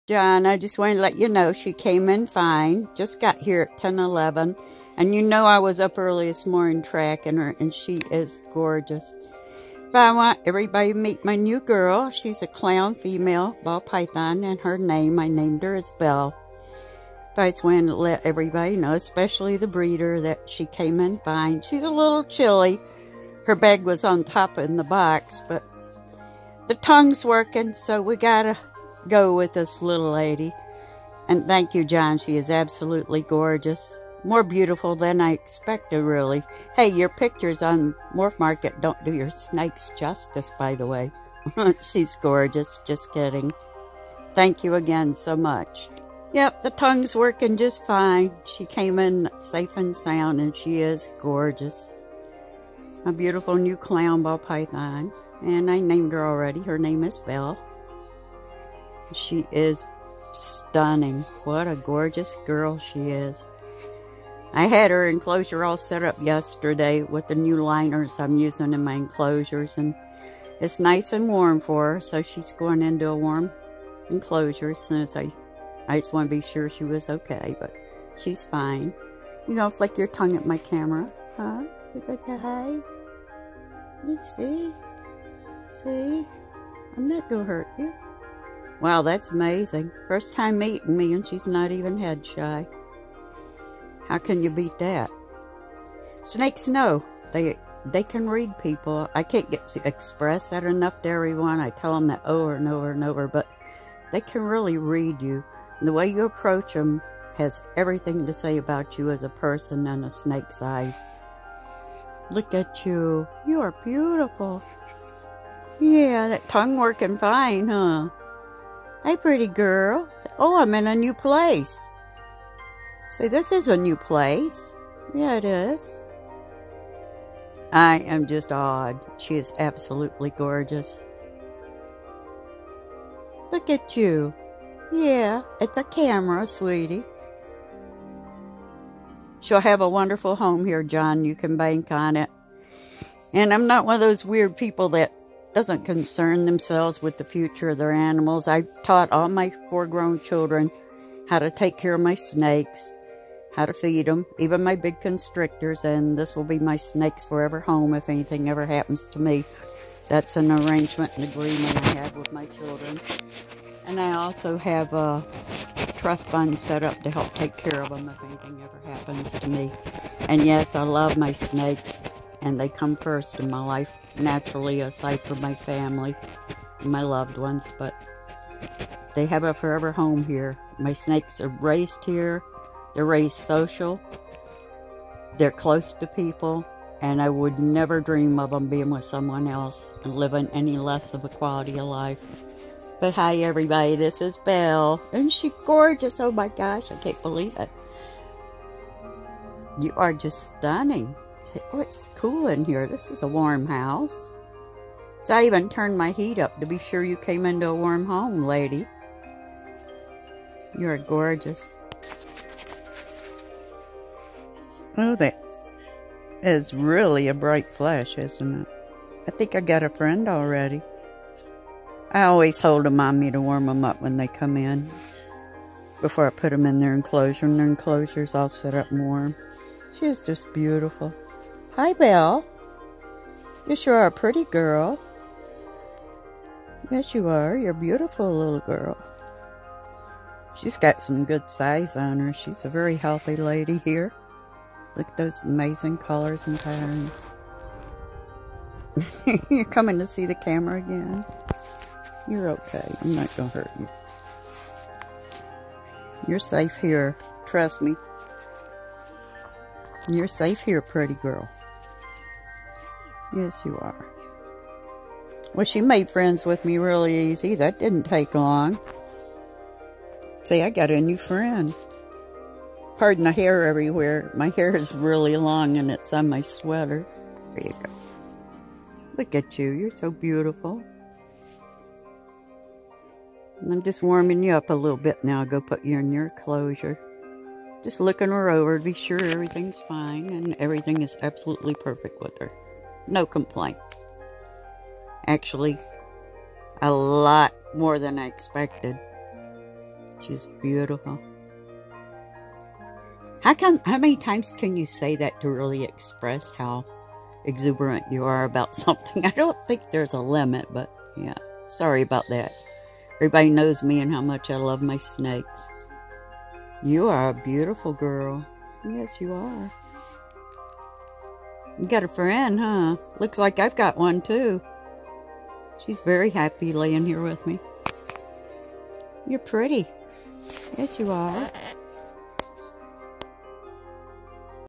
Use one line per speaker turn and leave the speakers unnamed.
John, I just want to let you know she came in fine. Just got here at 10:11. And you know I was up early this morning tracking her, and she is gorgeous. But I want everybody to meet my new girl. She's a clown female ball python, and her name, I named her, is Belle. But I just wanted to let everybody know, especially the breeder, that she came in fine. She's a little chilly. Her bag was on top in the box, but the tongue's working, so we gotta go with this little lady. And thank you, John. She is absolutely gorgeous. More beautiful than I expected, really. Hey, your pictures on Morph Market don't do your snakes justice, by the way. She's gorgeous. Just kidding. Thank you again so much. Yep, the tongue's working just fine. She came in safe and sound, and she is gorgeous. A beautiful new clown ball python. And I named her already. Her name is Belle. She is stunning. What a gorgeous girl she is. I had her enclosure all set up yesterday with the new liners I'm using in my enclosures, and it's nice and warm for her, so she's going into a warm enclosure as soon as I just want to be sure she was okay, but she's fine. You gonna flick your tongue at my camera, huh? You gonna say hi? You see? See? I'm not gonna hurt you. Wow, that's amazing. First time meeting me and she's not even head shy. How can you beat that? Snakes know. They can read people. I can't get to express that enough to everyone. I tell them that over and over and over, but they can really read you. And the way you approach them has everything to say about you as a person in a snake's eyes. Look at you. You are beautiful. Yeah, that tongue working fine, huh? Hey, pretty girl. Oh, I'm in a new place. Say, this is a new place. Yeah, it is. I am just awed. She is absolutely gorgeous. Look at you. Yeah, it's a camera, sweetie. She'll have a wonderful home here, John. You can bank on it. And I'm not one of those weird people that doesn't concern themselves with the future of their animals. I taught all my 4 grown children how to take care of my snakes, how to feed them, even my big constrictors, and this will be my snakes forever home if anything ever happens to me. That's an arrangement and agreement I have with my children. And I also have a trust fund set up to help take care of them if anything ever happens to me. And yes, I love my snakes, and they come first in my life, naturally, aside from my family and my loved ones, but they have a forever home here. My snakes are raised here. They're raised social. They're close to people, and I would never dream of them being with someone else and living any less of a quality of life. But hi, everybody. This is Belle. Isn't she gorgeous? Oh my gosh, I can't believe it. You are just stunning. Oh, it's cool in here. This is a warm house. So I even turned my heat up to be sure you came into a warm home, lady. You're gorgeous. Oh, that is really a bright flash, isn't it? I think I got a friend already. I always hold them on me to warm them up when they come in before I put them in their enclosure, and their enclosure's all set up and warm. She is just beautiful. Hi, Belle. You sure are a pretty girl. Yes, you are. You're a beautiful little girl. She's got some good size on her. She's a very healthy lady here. Look at those amazing colors and patterns. You're coming to see the camera again? You're okay. I'm not going to hurt you. You're safe here. Trust me. You're safe here, pretty girl. Yes, you are. Well, she made friends with me really easy. That didn't take long. See, I got a new friend. Pardon the hair everywhere. My hair is really long and it's on my sweater. There you go. Look at you. You're so beautiful. And I'm just warming you up a little bit now. I'll go put you in your enclosure. Just looking her over to be sure everything's fine, and everything is absolutely perfect with her. No complaints. Actually, a lot more than I expected. She's beautiful. How many times can you say that to really express how exuberant you are about something? I don't think there's a limit, but yeah, sorry about that. Everybody knows me and how much I love my snakes. You are a beautiful girl. Yes, you are. You got a friend, huh? Looks like I've got one too. She's very happy laying here with me. You're pretty. Yes, you are.